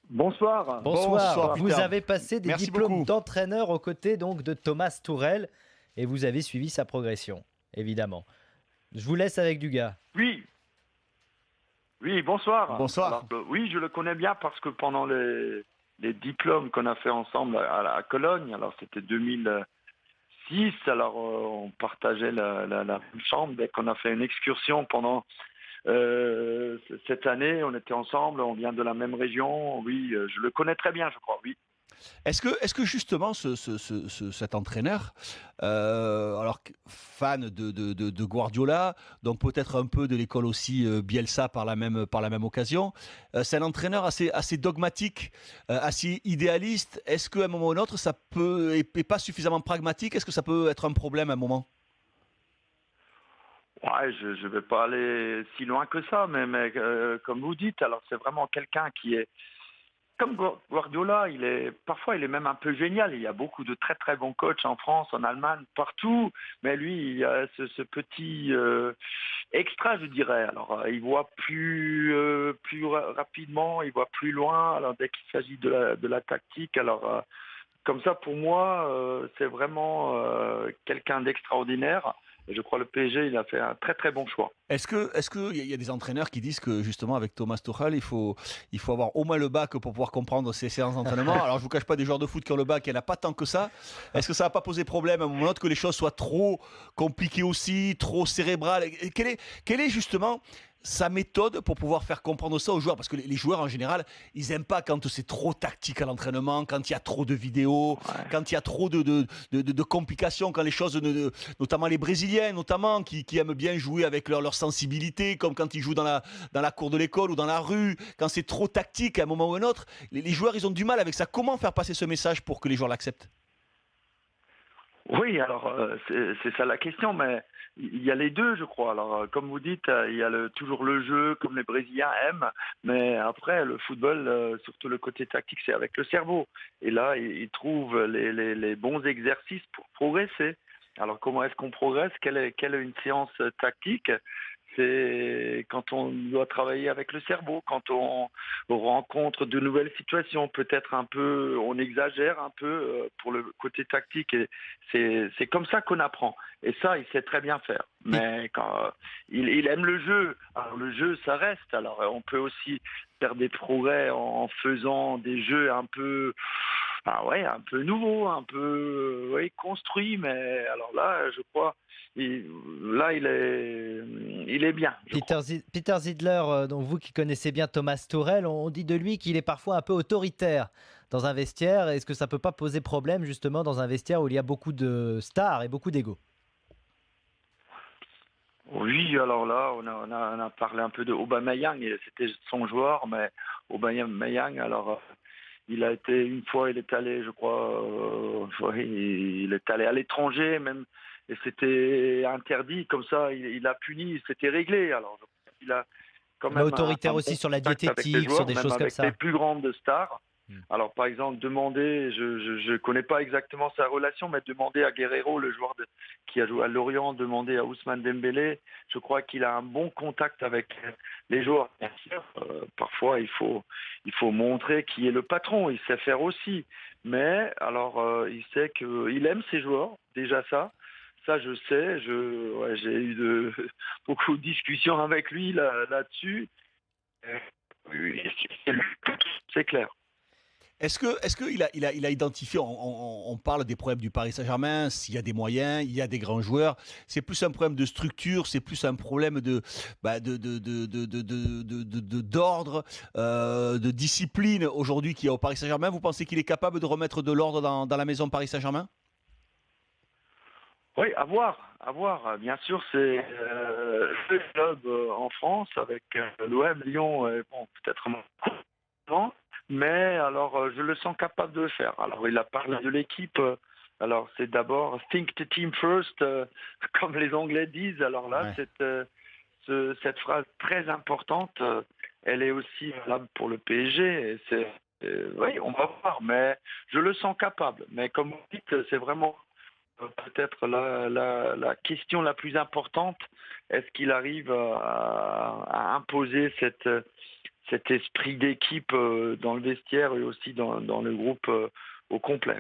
Bonsoir. Bonsoir. Vous Peter. avez passé des Merci diplômes beaucoup. d'entraîneur aux côtés donc de Thomas Tourelle et vous avez suivi sa progression, évidemment. Je vous laisse avec Dugas. Oui, oui, bonsoir. Bonsoir. Alors, oui, je le connais bien parce que pendant les diplômes qu'on a fait ensemble à Cologne, alors c'était 2006, alors on partageait la même chambre dès qu'on a fait une excursion pendant cette année, on était ensemble, on vient de la même région, oui, je le connais très bien, je crois, oui. Est-ce que justement cet entraîneur, alors fan de Guardiola, donc peut-être un peu de l'école aussi Bielsa par la même occasion, c'est un entraîneur assez dogmatique, assez idéaliste. Est-ce qu'à un moment ou un autre, ça peut et pas suffisamment pragmatique? Est-ce que ça peut être un problème à un moment? Ouais, je ne vais pas aller si loin que ça, mais comme vous dites, alors c'est vraiment quelqu'un qui est comme Guardiola, parfois il est même un peu génial. Il y a beaucoup de très très bons coachs en France, en Allemagne, partout. Mais lui, il a ce petit extra, je dirais. Alors, il voit plus rapidement, il voit plus loin. Alors, dès qu'il s'agit de la tactique, alors comme ça, pour moi, c'est vraiment quelqu'un d'extraordinaire. Et je crois que le PSG, il a fait un très très bon choix. Est-ce que il y a des entraîneurs qui disent que justement avec Thomas Tuchel, il faut avoir au moins le bac pour pouvoir comprendre ces séances d'entraînement. Alors je vous cache pas des joueurs de foot qui ont le bac, il n'y en a pas tant que ça. Est-ce que ça va pas poser problème à un moment ou à un autre que les choses soient trop compliquées aussi, trop cérébrales? Et quelle est justement sa méthode pour pouvoir faire comprendre ça aux joueurs? Parce que les joueurs en général, ils aiment pas quand c'est trop tactique à l'entraînement, quand il y a trop de vidéos, Ouais. quand il y a trop de complications, quand les choses, notamment les Brésiliens, notamment, qui aiment bien jouer avec leur sensibilité, comme quand ils jouent dans la cour de l'école ou dans la rue, quand c'est trop tactique à un moment ou à un autre, les joueurs, ils ont du mal avec ça. Comment faire passer ce message pour que les joueurs l'acceptent? Oui, alors c'est ça la question, mais il y a les deux, je crois. Alors, comme vous dites, il y a toujours le jeu, comme les Brésiliens aiment, mais après, le football, surtout le côté tactique, c'est avec le cerveau. Et là, ils trouvent les bons exercices pour progresser. Alors, comment est-ce qu'on progresse? Quelle est une séance tactique? C'est quand on doit travailler avec le cerveau, quand on rencontre de nouvelles situations, peut-être un peu, on exagère un peu pour le côté tactique. Et c'est comme ça qu'on apprend. Et ça, il sait très bien faire. Mais quand il aime le jeu, alors le jeu, ça reste. Alors on peut aussi faire des progrès en faisant des jeux un peu, ah ouais, un peu nouveaux, un peu ouais, construits. Mais alors là, je crois, là, il est bien, je crois. Peter Zidler, donc vous qui connaissez bien Thomas Tourelle, on dit de lui qu'il est parfois un peu autoritaire dans un vestiaire. Est-ce que ça peut pas poser problème justement dans un vestiaire où il y a beaucoup de stars et beaucoup d'ego? Oui, alors là, on a parlé un peu de Aubameyang, et c'était son joueur, mais Aubameyang, alors il a été une fois, il est allé, je crois, ouais, il est allé à l'étranger même, et c'était interdit, comme ça, il a puni, c'était réglé. Alors, il a quand Mais même autoritaire un aussi bon sur la contact avec les diététique, sur joueurs, des même choses comme avec les ça. plus grandes stars. Hmm. Alors, par exemple, demander, je connais pas exactement sa relation, mais demander à Guerreiro, le joueur qui a joué à Lorient, demander à Ousmane Dembélé, je crois qu'il a un bon contact avec les joueurs. Bien sûr, parfois, il faut montrer qui est le patron, il sait faire aussi. Mais, alors, il sait qu'il aime ses joueurs, déjà ça. Ça, je sais, ouais, j'ai eu beaucoup de discussions avec lui là-dessus. Oui, c'est clair. Est-ce que il a identifié, on parle des problèmes du Paris Saint-Germain, s'il y a des moyens, il y a des grands joueurs, c'est plus un problème de structure, c'est plus un problème d'ordre, de discipline aujourd'hui qu'il y a au Paris Saint-Germain. Vous pensez qu'il est capable de remettre de l'ordre dans la maison Paris Saint-Germain? Oui, à voir, à voir. Bien sûr, c'est le club en France avec l'OM, Lyon, bon, peut-être moins avant, mais alors je le sens capable de le faire. Alors il a parlé de l'équipe. Alors c'est d'abord think the team first, comme les Anglais disent. Alors là, Ouais. cette phrase très importante, elle est aussi valable pour le PSG. Et oui, on va voir, mais je le sens capable. Mais comme vous dites, c'est vraiment peut-être la question la plus importante. Est-ce qu'il arrive à imposer cet esprit d'équipe dans le vestiaire et aussi dans le groupe au complet.